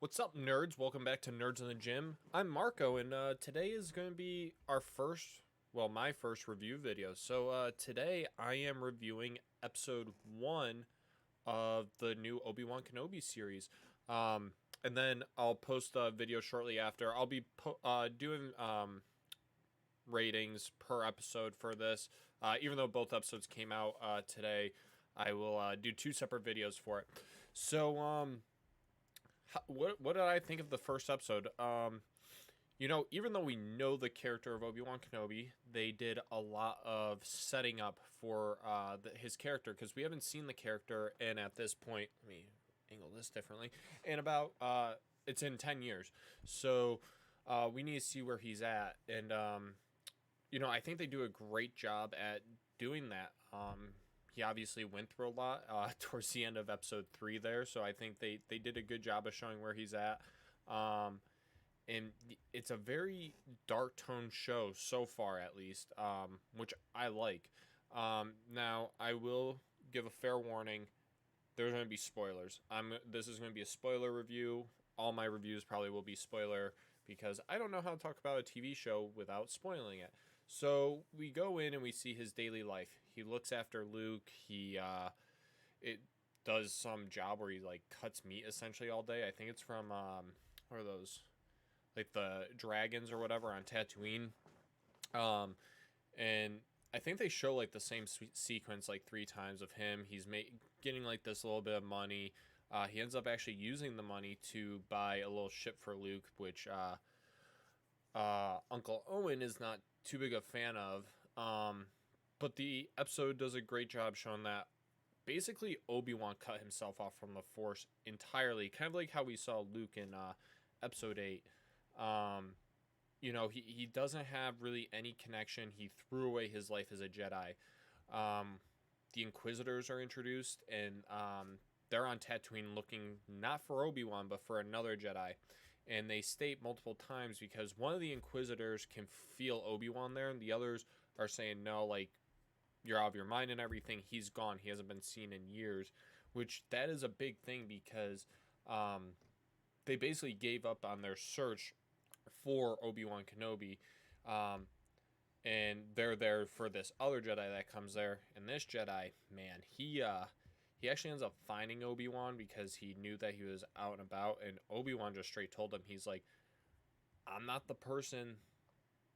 What's up, nerds? Welcome back to Nerds in the Gym. I'm Marco, and today is going to be my first review video. So today I am reviewing episode 1 of the new Obi Wan Kenobi series. And then I'll post a video shortly after. I'll be doing ratings per episode for this. Even though both episodes came out today, I will do two separate videos for it. So, what did I think of the first episode? Even though we know the character of Obi Wan Kenobi, they did a lot of setting up for his character because we haven't seen the character, and at this point, let me angle this differently. And about it's in 10 years, so we need to see where he's at, and I think they do a great job at doing that. He obviously went through a lot towards the end of episode 3 there, so I think they did a good job of showing where he's at. And it's a very dark tone show so far, at least, which I like. Now, I will give a fair warning. There's going to be spoilers. This is going to be a spoiler review. All my reviews probably will be spoiler because I don't know how to talk about a TV show without spoiling it. So we go in and we see his daily life. He looks after Luke. It does some job where he like cuts meat essentially all day. I think it's from what are those, like the dragons or whatever on Tatooine. And I think they show like the same sequence like 3 times of him. He's getting like this little bit of money. He ends up actually using the money to buy a little ship for Luke, which Uncle Owen is not too big a fan of. But the episode does a great job showing that basically Obi-Wan cut himself off from the Force entirely, kind of like how we saw Luke in episode 8. He doesn't have really any connection. He threw away his life as a Jedi. The Inquisitors are introduced, and they're on Tatooine looking not for Obi-Wan, but for another Jedi. And they state multiple times because one of the Inquisitors can feel Obi-Wan there, and the others are saying, no, like, you're out of your mind and everything. He's gone. He hasn't been seen in years, which that is a big thing because they basically gave up on their search for Obi Wan Kenobi, and they're there for this other Jedi that comes there. And this Jedi, man, he actually ends up finding Obi Wan because he knew that he was out and about, and Obi Wan just straight told him, he's like, "I'm not the person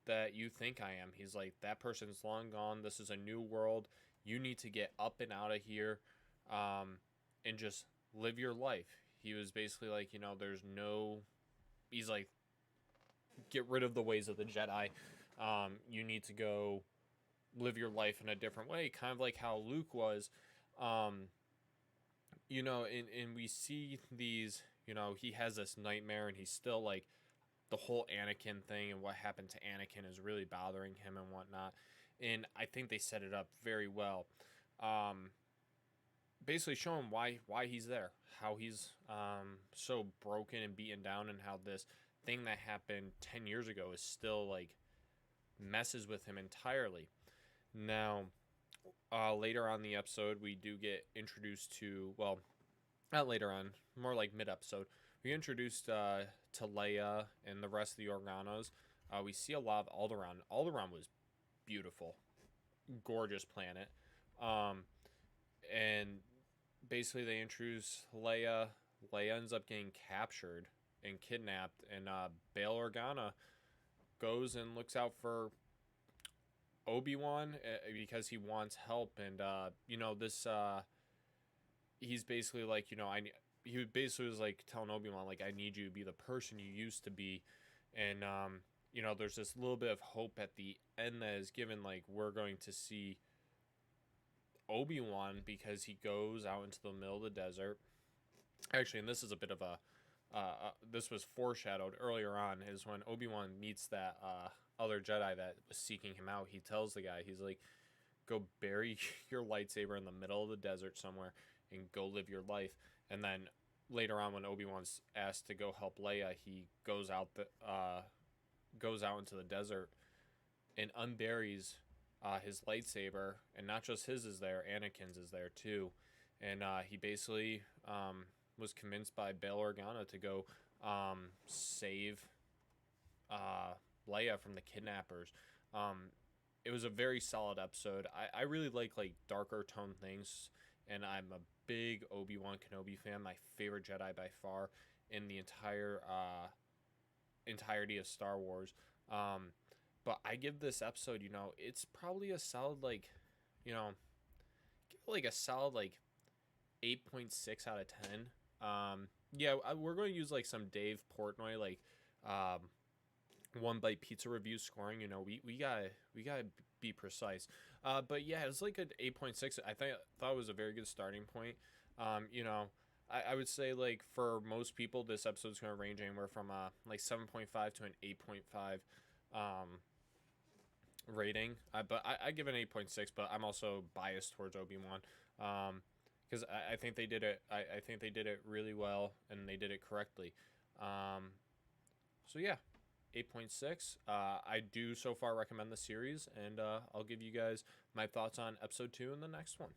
that you think I am." He's like, "That person's long gone. This is a new world. You need to get up and out of here, and just live your life." He was basically like, there's no. He's like, get rid of the ways of the Jedi. You need to go live your life in a different way, kind of like how Luke was. And we see these. He has this nightmare, and he's still like, the whole Anakin thing and what happened to Anakin is really bothering him and whatnot. And I think they set it up very well. Basically showing why he's there, how he's so broken and beaten down, and how this thing that happened 10 years ago is still like messes with him entirely. Now, later on in the episode, we do get introduced to, well, not later on, more like mid-episode, we get introduced to Leia and the rest of the Organos. We see a lot of Alderaan. Alderaan was beautiful, gorgeous planet. And basically they introduce Leia. Leia ends up getting captured and kidnapped, and Bail Organa goes and looks out for Obi-Wan because he wants help. And he's basically like, he basically was like telling Obi-Wan, like, I need you to be the person you used to be. And there's this little bit of hope at the end that is given, like, we're going to see Obi-Wan because he goes out into the middle of the desert. Actually, and this is a bit of this was foreshadowed earlier on, is when Obi-Wan meets that other Jedi that was seeking him out. He tells the guy, he's like, go bury your lightsaber in the middle of the desert somewhere and go live your life. And then later on, when Obi-Wan's asked to go help Leia, he goes out into the desert and unburies his lightsaber, and not just his is there, Anakin's is there too. And he basically was convinced by Bail Organa to go save Leia from the kidnappers. It was a very solid episode. I really like darker tone things, and I'm a big Obi Wan Kenobi fan. My favorite Jedi by far in the entirety of Star Wars. But I give this episode, it's probably a solid you know, give it like a solid 8.6 out of 10. Yeah, we're going to use some Dave Portnoy um, one bite pizza review scoring. We gotta be precise. But yeah, it's like an 8.6. Thought it was a very good starting point. I would say for most people, this episode's going to range anywhere from 7.5 to an 8.5 rating. But I give it an 8.6. But I'm also biased towards Obi-Wan. Because I think they did it. I think they did it really well, and they did it correctly. So yeah, 8.6. I do so far recommend the series, and I'll give you guys my thoughts on episode 2 in the next one.